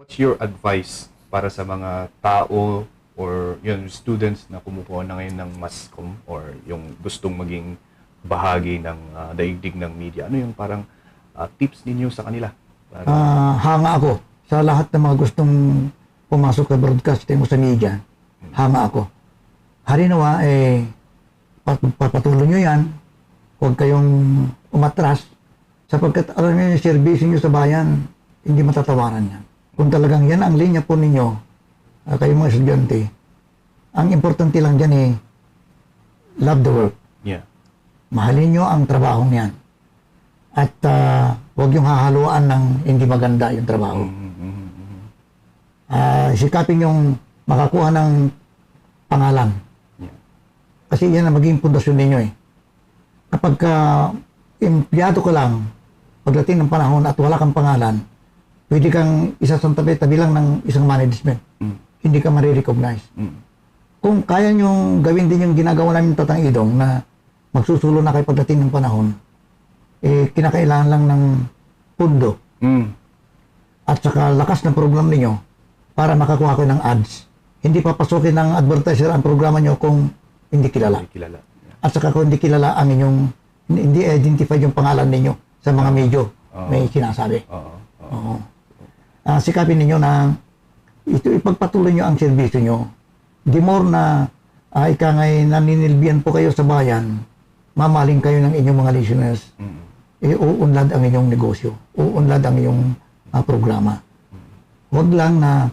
What's your advice para sa mga tao or yun, students na kumukuha na ngayon ng mass comm or yung gustong maging bahagi ng daigdig ng media? Ano yung parang tips ninyo sa kanila? Para... Hanga ako sa lahat ng mga gustong pumasok sa broadcasting o sa media. Hanga ako. Harinawa, papatuloy nyo yan. Huwag kayong umatras. Sapagkat alam nyo yung servisyo nyo sa bayan, hindi matatawaran yan. Kung talagang yan ang linya po ninyo, kayong mga estudyante, ang importante lang dyan love the work. Yeah. Mahalin nyo ang trabaho niyan. At huwag yung hahaluan ng hindi maganda yung trabaho. Sikapin yung makakuha ng pangalan. Yeah. Kasi yan ang maging pundasyon ninyo Kapag empleyado ka lang, pagdating ng panahon at wala kang pangalan, pwede kang tabi lang ng isang management. Hindi ka marirecognize. Kung kaya nyo gawin din yung ginagawa namin Tatang Idong na magsusulo na kayo pagdating ng panahon, kinakailangan lang ng pundo at saka lakas ng program ninyo para makakuha kayo ng ads. Hindi papasukin ng advertiser ang programa nyo kung hindi kilala. Hindi kilala. Yeah. At saka kung hindi kilala ang inyong, hindi identified yung pangalan ninyo sa mga medyo may sinasabi. Sikapin ninyo na ipagpatuloy nyo ang serbisyo nyo. The more na ika ngay naninilbihan po kayo sa bayan, mamaling kayo ng inyong mga listeners, uunlad ang inyong negosyo, uunlad ang inyong programa. Huwag lang na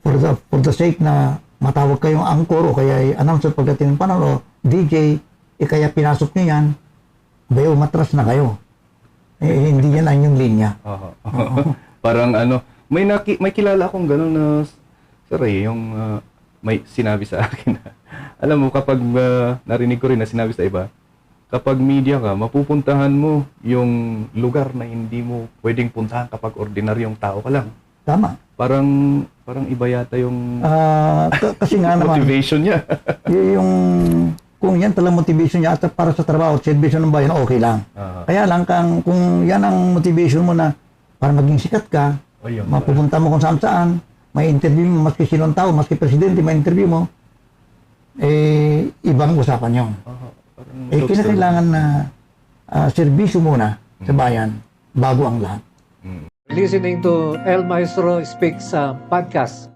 for the sake na matawag kayong anchor o kaya announcer pagdating ng panahon o DJ, kaya pinasok nyo yan, bayo matras na kayo. Hindi yan ang inyong linya. Parang may kilala akong gano'n na, sir, yung may sinabi sa akin na, alam mo, kapag narinig ko rin na sinabi sa iba, kapag media ka, mapupuntahan mo yung lugar na hindi mo pwedeng puntahan kapag ordinaryong tao ka lang. Tama. Parang iba yata yung kasi nga naman, motivation niya. Kung yan talagang motivation niya at para sa trabaho at servisyo ng bayan, okay lang. Kaya lang, kung yan ang motivation mo na para maging sikat ka, mapupunta mo kung saan-saan, may interview mo, maski sinong tao, maski presidente, may interview mo, ibang usapan yun. Kinakailangan na servisyo muna sa bayan bago ang lahat. Listening to El Maestro Speaks podcast.